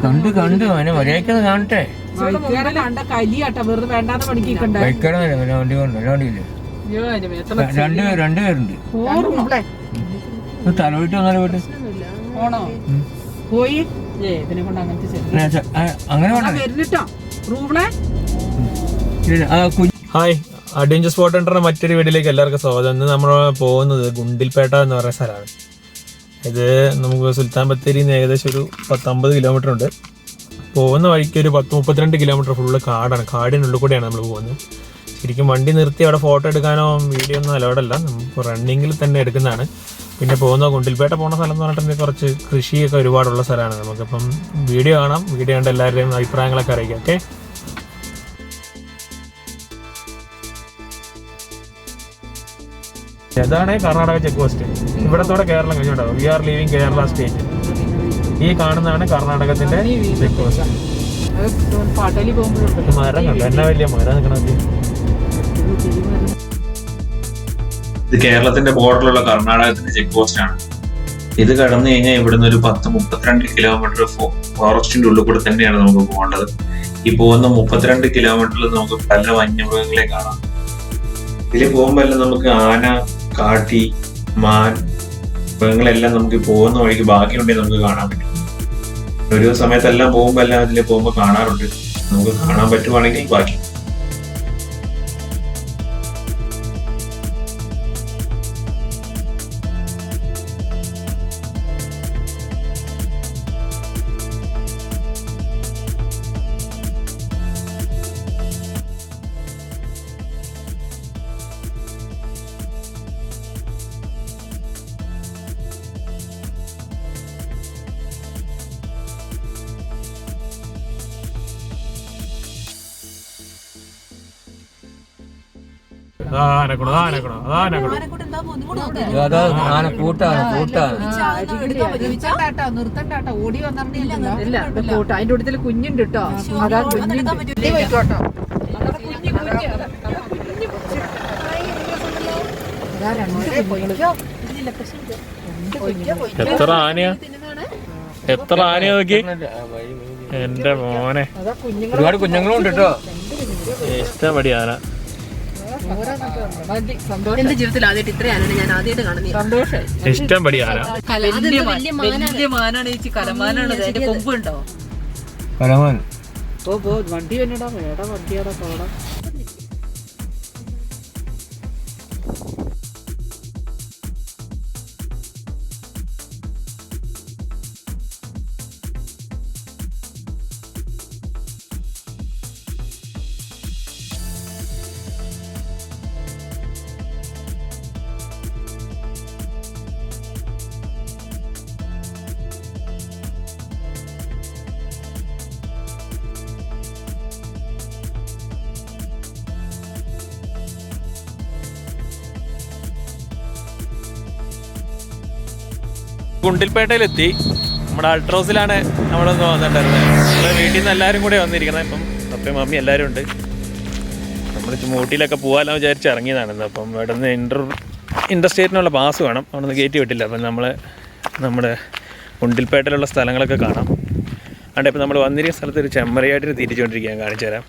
കണ്ട് കണ്ട് അവനെ മര്യാദ കാണട്ടെ. വണ്ടി വണ്ടിയില്ലേ രണ്ടുപേരുണ്ട്. തലവിട്ട് വന്നാലും പോയിട്ട് അങ്ങനെ ഹായ്, അഡ്വഞ്ചർ സ്പോട്ട് എன்ற മറ്റൊരു വീഡിയോയിലേക്ക് എല്ലാവർക്കും സ്വാഗതം. ഇന്ന് നമ്മൾ പോകുന്നത് ഗുണ്ടിൽപേട്ട എന്ന് പറയുന്ന സ്ഥലമാണ്. ഇത് നമുക്ക് സുൽത്താൻ ബത്തേരിയിൽ നിന്ന് ഏകദേശം ഒരു 10-50 കിലോമീറ്റർ ഉണ്ട്. പോകുന്ന വഴിക്ക് ഒരു 10-32 കിലോമീറ്റർ ഫുള്ള് കാടാണ്. കാടിനുള്ളിൽ കൂടെയാണ് നമ്മൾ പോകുന്നത്. ശരിക്കും വണ്ടി നിർത്തി അവിടെ ഫോട്ടോ എടുക്കാനോ വീഡിയോ ഒന്നും അലോഡല്ല, നമുക്ക് റണ്ണിങ്ങിൽ തന്നെ എടുക്കുന്നതാണ്. പിന്നെ പോകുന്ന ഗുണ്ടിൽപേട്ട പോകുന്ന സ്ഥലം എന്ന് പറഞ്ഞിട്ടുണ്ടെങ്കിൽ കുറച്ച് കൃഷിയൊക്കെ ഒരുപാടുള്ള സ്ഥലമാണ്. നമുക്കിപ്പം വീഡിയോ കാണാം, വീഡിയോ കണ്ട് എല്ലാവരുടെയും അഭിപ്രായങ്ങളൊക്കെ അറിയിക്കാം. ഓക്കെ, ഇതാണ് കർണാടക ചെക്ക് പോസ്റ്റ്. ഇവിടത്തോടെ കേരളം കഴിഞ്ഞുണ്ടാവും. We are leaving Kerala state. ഈ കാണുന്നതാണ് കർണാടകത്തിന്റെ ചെക്ക് പോസ്റ്റ്. മരം കണ്ടോ, എന്നാ വലിയ മരം നിൽക്കണത്. ഇത് കേരളത്തിന്റെ ബോർഡറിലുള്ള കർണാടകത്തിന്റെ ചെക്ക് പോസ്റ്റ് ആണ്. ഇത് കടന്നു കഴിഞ്ഞാൽ ഇവിടുന്ന് ഒരു 10-32 കിലോമീറ്റർ ഫോറസ്റ്റിന്റെ ഉള്ളിൽ കൂടെ തന്നെയാണ് നമുക്ക് പോകേണ്ടത്. ഈ പോകുന്ന 32 കിലോമീറ്ററിൽ നമുക്ക് പല വന്യമൃഗങ്ങളെ കാണാം. ഇതിൽ പോകുമ്പോൾ എല്ലാം നമുക്ക് ആന, കാട്ടി, മാൻ, മൃഗങ്ങളെല്ലാം നമുക്ക് പോകുന്ന വഴിക്ക് ഭാഗ്യമുണ്ടെങ്കിൽ നമുക്ക് കാണാൻ പറ്റും. ഒരു സമയത്തെല്ലാം പോകുമ്പോൾ എല്ലാം അതിൽ പോകുമ്പോൾ കാണാറുണ്ട്. നമുക്ക് കാണാൻ പറ്റുവാണെങ്കിൽ ഭാഗ്യം. ഓടി അതിന്റെ കൂട്ടത്തില് കുഞ്ഞുണ്ട് കേട്ടോ. അതാ കുഞ്ഞിക്കോട്ടോ. എത്ര ആനയാ, എത്ര ആനയാ നോക്കി. എന്റെ മോനെ, ഒരുപാട് കുഞ്ഞുങ്ങളും ഉണ്ട് കേട്ടോ. ഇഷ്ടപടി ആന. എന്റെ ജീവിതത്തിൽ ആദ്യമായിട്ട് ഇത്ര ആനയാണ് ഞാൻ ആദ്യമായിട്ട് കാണുന്നത്. സന്തോഷമായി. ഇഷ്ടംപടി ആന. വലിയ മാനാണ് ചേച്ചി, കലമാനാണ്. അതിന്റെ കൊമ്പ് ഉണ്ടോ? കലമാൻ. വണ്ടി വന്നിടാ, വേടാ വണ്ടിയാടാ തോടാ. ഗുണ്ടിൽപേട്ടയിലെത്തി. നമ്മുടെ അൾട്രോസിലാണ് നമ്മളൊന്ന് വന്നിട്ടുണ്ടായിരുന്നത്. നമ്മുടെ വീട്ടിൽ നിന്ന് എല്ലാവരും കൂടെ വന്നിരിക്കുന്നത്. ഇപ്പം പപ്പയും മമ്മി എല്ലാവരും ഉണ്ട്. നമ്മൾ ഊട്ടിയിലൊക്കെ പോകാമെന്ന് വിചാരിച്ച് ഇറങ്ങിയതാണ്. അപ്പം ഇവിടെ നിന്ന് ഇൻഡർസ്റ്റേറ്റിനുള്ള പാസ് വേണം. അവിടെ നിന്ന് കയറ്റി വിട്ടില്ല. അപ്പം നമ്മുടെ ഗുണ്ടിൽപേട്ടയിലുള്ള സ്ഥലങ്ങളൊക്കെ കാണാം. അതുകൊണ്ട് ഇപ്പം നമ്മൾ വന്നിരിക്കുന്ന സ്ഥലത്ത് ഒരു ചെമ്മരിയായിട്ട് തിരിച്ചുകൊണ്ടിരിക്കുകയാണ്. കാണിച്ചു തരാം.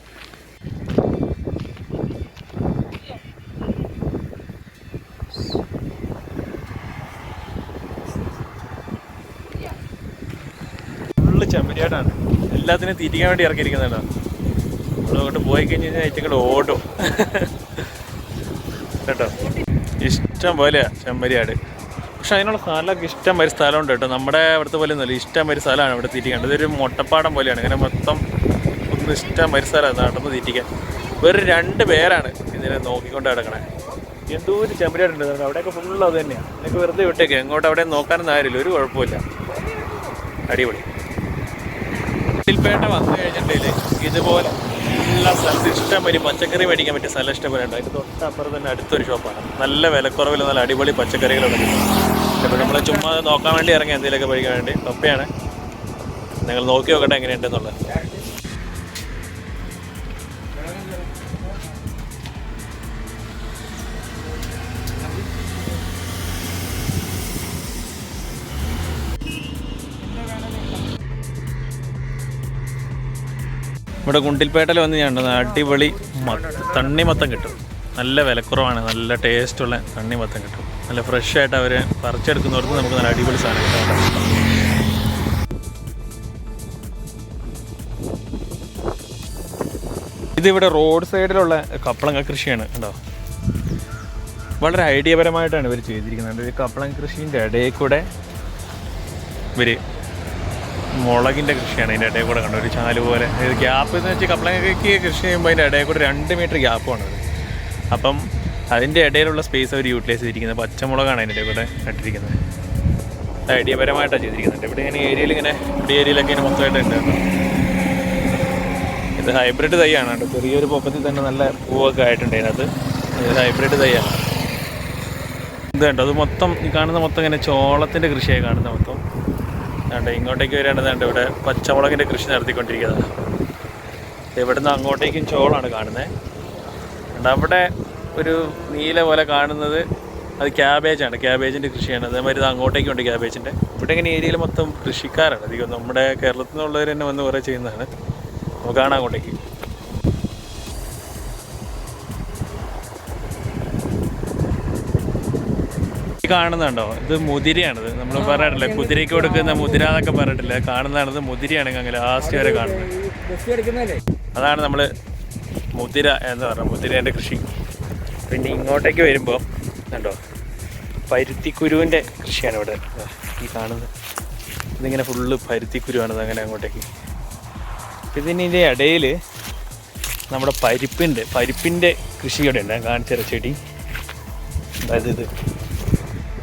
ചെമ്മരിയാടാണ്. എല്ലാത്തിനും തിരിക്കാൻ വേണ്ടി ഇറക്കിയിരിക്കുന്നുണ്ടോ. നമ്മളങ്ങോട്ട് പോയി കഴിഞ്ഞ് കഴിഞ്ഞാൽ ഇച്ചിങ്ങോട്ട് ഓടും കേട്ടോ. ഇഷ്ടം പോലെയാ ചെമ്മരിയാട്. പക്ഷെ അതിനുള്ള സ്ഥലമൊക്കെ ഇഷ്ടം വരെ സ്ഥലമുണ്ട് കേട്ടോ. നമ്മുടെ അവിടുത്തെ പോലെ ഒന്നുമല്ല, ഇഷ്ടം വരെ സ്ഥലമാണ് ഇവിടെ തീറ്റിക്കേണ്ടത്. ഇതൊരു മൊട്ടപ്പാടം പോലെയാണ്. ഇങ്ങനെ മൊത്തം ഒന്ന് ഇഷ്ടം വരെ സ്ഥലമാണ് നടന്ന് തീറ്റിക്കാൻ. വേറെ 2 പേരാണ് ഇതിനെ നോക്കിക്കൊണ്ട് കിടക്കണേ. എന്തോ ഒരു ചെമ്മരിയാടുണ്ട് അവിടെയൊക്കെ ഫുള്ള് അത് തന്നെയാണ്. എനിക്ക് വെറുതെ വിട്ടേക്ക്, എങ്ങോട്ട് അവിടെ നോക്കാനൊന്നും കാര്യമില്ല, ഒരു കുഴപ്പമില്ല. അടിപൊളി. ഗുണ്ടിൽപേട്ട വന്നു കഴിഞ്ഞിട്ടുണ്ടെങ്കിൽ ഇതുപോലെ എല്ലാ സ്ഥലത്തും ഇഷ്ടം വരെ പച്ചക്കറി മേടിക്കാൻ പറ്റിയ സ്ഥലം ഇഷ്ടംപോലെ ഉണ്ട്. അതിന് തൊട്ടപ്പുറം തന്നെ അടുത്തൊരു ഷോപ്പാണ്. നല്ല വിലക്കുറവിൽ നല്ല അടിപൊളി പച്ചക്കറികളൊക്കെ കിട്ടും. അപ്പോൾ നമ്മൾ ചുമ്മാ നോക്കാൻ വേണ്ടി ഇറങ്ങി എന്തെങ്കിലുമൊക്കെ പഠിക്കാൻ വേണ്ടി. പപ്പയാണ്. നിങ്ങൾ നോക്കി നോക്കട്ടെ എങ്ങനെയുണ്ടെന്നുള്ളത്. ഇവിടെ ഗുണ്ടിൽപേട്ടയിൽ വന്ന് ഞാൻ അടിപൊളി തണ്ണിമത്തം കിട്ടും. നല്ല വിലക്കുറവാണ്, നല്ല ടേസ്റ്റുള്ള തണ്ണിമത്തം കിട്ടും. നല്ല ഫ്രഷ് ആയിട്ട് അവർ പറിച്ചെടുക്കുന്നവർക്ക് നമുക്ക് നല്ല അടിപൊളി സാധനം കിട്ടാം. ഇതിവിടെ റോഡ് സൈഡിലുള്ള കപ്പളങ്ങ കൃഷിയാണ് കേട്ടോ. വളരെ ഐഡിയപരമായിട്ടാണ് ഇവർ ചെയ്തിരിക്കുന്നത്. ഈ കപ്പളങ്ങ കൃഷീൻ്റെ ഇടയിൽ കൂടെ ഇവർ മുളകിൻ്റെ കൃഷിയാണ് ഇതിൻ്റെ ഇടയിൽ കൂടെ കണ്ടോ, ഒരു ചാല് പോലെ. ഗ്യാപ്പ് എന്ന് വെച്ചാൽ കപ്പളങ്ങയ്ക്ക് കൃഷി ചെയ്യുമ്പോൾ അതിൻ്റെ ഇടയിൽ കൂടെ 2 മീറ്റർ ഗ്യാപ്പാണ് അത്. അപ്പം അതിൻ്റെ ഇടയിലുള്ള സ്പേസ് അവർ യൂട്ടിലൈസ് ചെയ്തിരിക്കുന്നത്. പച്ചമുളകാണ് അതിൻ്റെ ഇടയിൽ കൂടെ നട്ടിരിക്കുന്നത്. ഐഡിയപരമായിട്ടാണ് ചെയ്തിരിക്കുന്നത്. ഇവിടെ ഇങ്ങനെ ഏരിയയിൽ ഇങ്ങനെ ഏരിയയിലൊക്കെ ഇങ്ങനെ മൊത്തമായിട്ടുണ്ട്. ഇത് ഹൈബ്രിഡ് തൈയാണ് കേട്ടോ. ചെറിയൊരു പൊക്കത്തിൽ തന്നെ നല്ല പൂവൊക്കെ ആയിട്ടുണ്ട് അതിനകത്ത്. ഇത് ഹൈബ്രിഡ് തൈയാണ്. ഇത് കണ്ടോ, അത് മൊത്തം ഈ കാണുന്ന മൊത്തം ഇങ്ങനെ ചോളത്തിൻ്റെ കൃഷിയായി കാണുന്ന മൊത്തം. അതുകൊണ്ട് ഇങ്ങോട്ടേക്ക് വരേണ്ടതുണ്ട്. ഇവിടെ പച്ചമുളകിൻ്റെ കൃഷി നടത്തിക്കൊണ്ടിരിക്കുന്നത്. ഇവിടെ നിന്ന് അങ്ങോട്ടേക്കും ചോളമാണ് കാണുന്നത്. അതുകൊണ്ട് അവിടെ ഒരു നീല പോലെ കാണുന്നത് അത് ക്യാബേജാണ്, ക്യാബേജിൻ്റെ കൃഷിയാണ്. അതേമാതിരി ഇത് അങ്ങോട്ടേക്കും ഉണ്ട് ക്യാബേജിൻ്റെ. ഇവിടെ ഇങ്ങനെ ഏരിയയിൽ മൊത്തം കൃഷിക്കാരാണ് അധികം. നമ്മുടെ കേരളത്തിൽ നിന്നുള്ളവർ തന്നെ വന്ന് കുറേ ചെയ്യുന്നതാണ്. നമുക്ക് കാണാം അങ്ങോട്ടേക്ക്. ഈ കാണുന്നുണ്ടോ, ഇത് മുതിരയാണിത്. നമ്മൾ പറഞ്ഞിട്ടില്ലേ കുതിരയ്ക്ക് കൊടുക്കുന്ന മുതിര എന്നൊക്കെ പറഞ്ഞിട്ടില്ലേ, കാണുന്നതാണിത്. മുതിരയാണെങ്കിൽ അങ്ങനെ ലാസ്റ്റ് വരെ കാണുന്നത്. അതാണ് നമ്മൾ മുതിര എന്ന് പറഞ്ഞാൽ മുതിരേൻ്റെ കൃഷി. പിന്നെ ഇങ്ങോട്ടേക്ക് വരുമ്പോൾ കണ്ടോ പരുത്തിക്കുരുവിൻ്റെ കൃഷിയാണ് ഇവിടെ ഈ കാണുന്നത്. ഇതിങ്ങനെ ഫുള്ള് പരുത്തിക്കുരുവാണിത്. അങ്ങനെ അങ്ങോട്ടേക്ക് ഇതിൻ്റെ ഇടയിൽ നമ്മുടെ പരിപ്പിൻ്റെ കൃഷി ഇവിടെ ഉണ്ട്. കാണിച്ച ചെടി, അതായത് ഇത്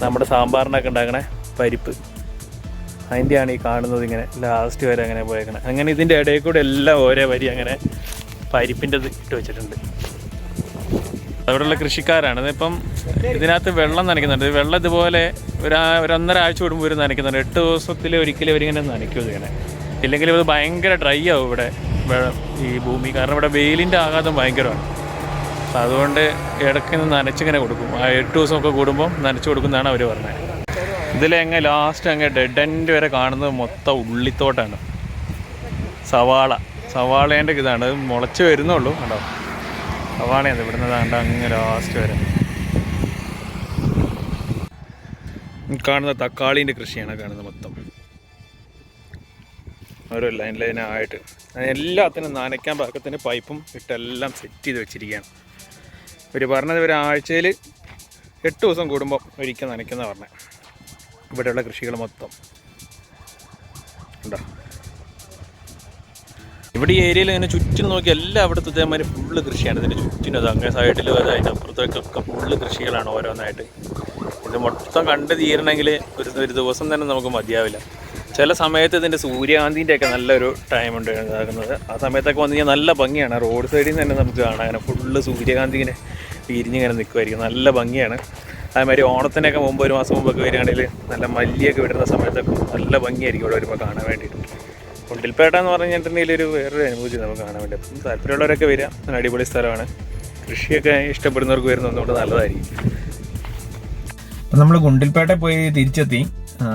നമ്മുടെ സാമ്പാറിനൊക്കെ ഉണ്ടാക്കണ പരിപ്പ്, അതിൻ്റെയാണ് ഈ കാണുന്നത്. ഇങ്ങനെ ലാസ്റ്റ് വരെ അങ്ങനെ പോയേക്കണേ. അങ്ങനെ ഇതിൻ്റെ ഇടയിൽ കൂടെ എല്ലാം ഓരോ വരി അങ്ങനെ പരിപ്പിൻ്റെ ഇത് ഇട്ട് വെച്ചിട്ടുണ്ട്. അവിടെയുള്ള കൃഷിക്കാരാണ്. ഇതിപ്പം ഇതിനകത്ത് വെള്ളം നനയ്ക്കുന്നുണ്ട്. വെള്ളം ഇതുപോലെ ഒരു 1.5 ആഴ്ച കൂടുമ്പോൾ ഒരു നനയ്ക്കുന്നുണ്ട്. 8 ദിവസത്തിൽ ഒരിക്കലും അവരിങ്ങനെ നനയ്ക്കും ഇതിങ്ങനെ. ഇല്ലെങ്കിൽ ഇത് ഭയങ്കര ഡ്രൈ ആവും ഇവിടെ ഈ ഭൂമി. കാരണം ഇവിടെ വെയിലിൻ്റെ ആഘാതം ഭയങ്കരമാണ്. അതുകൊണ്ട് ഇടയ്ക്ക് നനച്ചിങ്ങനെ കൊടുക്കും. 8 ദിവസമൊക്കെ കൂടുമ്പോൾ നനച്ച് കൊടുക്കുന്നതാണ് അവർ പറഞ്ഞത്. ഇതിലെങ്ങ് ലാസ്റ്റ് അങ്ങ് ഡെഡ് എൻഡ് വരെ കാണുന്നത് മൊത്തം ഉള്ളിത്തോട്ടാണ്. സവാളേൻ്റെ ഇതാണ്. അത് മുളച്ച് വരുന്നുള്ളൂ കേട്ടോ. സവാളയാണ് ഇവിടുന്ന് താണ്ട അങ്ങ് ലാസ്റ്റ് വരെ. കാണുന്ന തക്കാളീൻ്റെ കൃഷിയാണ് കാണുന്നത് മൊത്തം. ഓരോ ലൈനായിട്ട് എല്ലാത്തിനും നനയ്ക്കാൻ പാകത്തിന് പൈപ്പും ഇട്ടെല്ലാം സെറ്റ് ചെയ്ത് വെച്ചിരിക്കുകയാണ്. ഇവർ പറഞ്ഞത് ഒരാഴ്ചയിൽ 8 ദിവസം കൂടുമ്പോൾ ഒരിക്കൽ നനയ്ക്കുന്ന പറഞ്ഞത്. ഇവിടെയുള്ള കൃഷികൾ മൊത്തം ഉണ്ടോ. ഇവിടെ ഈ ഏരിയയിൽ ഇങ്ങനെ ചുറ്റും നോക്കി എല്ലാം അവിടുത്തെ ഇതേമാതിരി ഫുള്ള് കൃഷിയാണ്. ഇതിൻ്റെ ചുറ്റിനും അത് അങ്ങനെ സൈഡിലും അത് അതിൻ്റെ അപ്പുറത്തേക്കൊക്കെ ഫുള്ള് കൃഷികളാണ് ഓരോന്നായിട്ട്. ഇത് മൊത്തം കണ്ട് തീരണമെങ്കിൽ ഒരു ദിവസം തന്നെ നമുക്ക് മതിയാവില്ല. ചില സമയത്ത് ഇതിൻ്റെ സൂര്യകാന്തിൻ്റെയൊക്കെ നല്ലൊരു ടൈമുണ്ട് ഇതാക്കുന്നത്. ആ സമയത്തൊക്കെ വന്നു കഴിഞ്ഞാൽ നല്ല ഭംഗിയാണ്. റോഡ് സൈഡിൽ നിന്ന് തന്നെ നമുക്ക് കാണാം. അങ്ങനെ ഫുള്ള് സൂര്യകാന്തി ഇങ്ങനെ വിരിഞ്ഞിങ്ങനെ നിൽക്കുമായിരിക്കും. നല്ല ഭംഗിയാണ്. അതേമാതിരി ഓണത്തിനൊക്കെ മുമ്പ് 1 മാസം മുമ്പൊക്കെ വരികയാണെങ്കിൽ നല്ല മല്ലിയൊക്കെ വിടുന്ന സമയത്തൊക്കെ നല്ല ഭംഗിയായിരിക്കും ഇവിടെ വരുമ്പോൾ കാണാൻ വേണ്ടിയിട്ട്. ഗുണ്ടിൽപേട്ട എന്ന് പറഞ്ഞിട്ടുണ്ടെങ്കിൽ ഒരു വേറൊരു അനുഭൂതി നമുക്ക് കാണാൻ വേണ്ടി. അപ്പം താല്പര്യമുള്ളവരൊക്കെ വരിക. നല്ല അടിപൊളി സ്ഥലമാണ്. കൃഷിയൊക്കെ ഇഷ്ടപ്പെടുന്നവർക്ക് വരുന്നത് ഒന്നുകൊണ്ട് നല്ലതായിരിക്കും. അപ്പം നമ്മൾ ഗുണ്ടിൽപേട്ട പോയി തിരിച്ചെത്തി.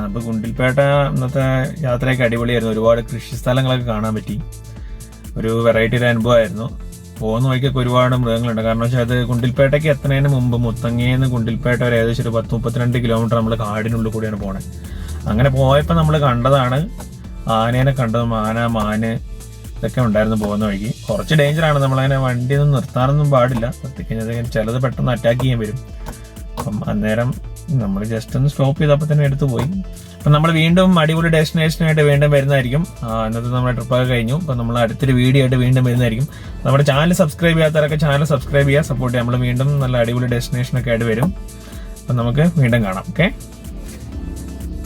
അപ്പോൾ ഗുണ്ടിൽപേട്ട ഇന്നത്തെ യാത്രയൊക്കെ അടിപൊളിയായിരുന്നു. ഒരുപാട് കൃഷി സ്ഥലങ്ങളൊക്കെ കാണാൻ പറ്റി. ഒരു വെറൈറ്റി ഒരു അനുഭവമായിരുന്നു. പോകുന്ന വഴിക്കൊക്കെ ഒരുപാട് മൃഗങ്ങളുണ്ട്. കാരണം വെച്ചാൽ അത് ഗുണ്ടിൽപേട്ടയ്ക്ക് എത്തുന്നതിന് മുമ്പ് മുത്തങ്ങയിൽ നിന്ന് ഗുണ്ടിൽപേട്ട വരെ ഏകദേശം ഒരു 10-32 കിലോമീറ്റർ നമ്മൾ കാടിനുള്ളിൽ കൂടിയാണ് പോണത്. അങ്ങനെ പോയപ്പോൾ നമ്മൾ കണ്ടതാണ് ആനേനെ കണ്ടതും. മാന് ഇതൊക്കെ ഉണ്ടായിരുന്നു പോകുന്ന വഴിക്ക്. കുറച്ച് ഡേഞ്ചറാണ്. നമ്മളങ്ങനെ വണ്ടിയൊന്നും നിർത്താനൊന്നും പാടില്ല. നിർത്തിക്കഴിഞ്ഞാൽ ചിലത് പെട്ടെന്ന് അറ്റാക്ക് ചെയ്യാൻ വരും. അപ്പം അന്നേരം നമ്മൾ ജസ്റ്റ് ഒന്ന് സ്റ്റോപ്പ് ചെയ്തപ്പോൾ തന്നെ എടുത്തു പോയി. അപ്പം നമ്മൾ വീണ്ടും അടിപൊളി ഡെസ്റ്റിനേഷനായിട്ട് വീണ്ടും വരുന്നതായിരിക്കും. ഇന്നത്തെ നമ്മുടെ ട്രിപ്പൊക്കെ കഴിഞ്ഞു. അപ്പം നമ്മൾ അടുത്തൊരു വീഡിയോ ആയിട്ട് വീണ്ടും വരുന്നതായിരിക്കും. നമ്മുടെ ചാനൽ സബ്സ്ക്രൈബ് ചെയ്യാത്തവരൊക്കെ ചാനൽ സബ്സ്ക്രൈബ് ചെയ്യുക, സപ്പോർട്ട് ചെയ്യുക. നമ്മൾ വീണ്ടും നല്ല അടിപൊളി ഡെസ്റ്റിനേഷനൊക്കെ ആയിട്ട് വരും. അപ്പം നമുക്ക് വീണ്ടും കാണാം. ഓക്കെ.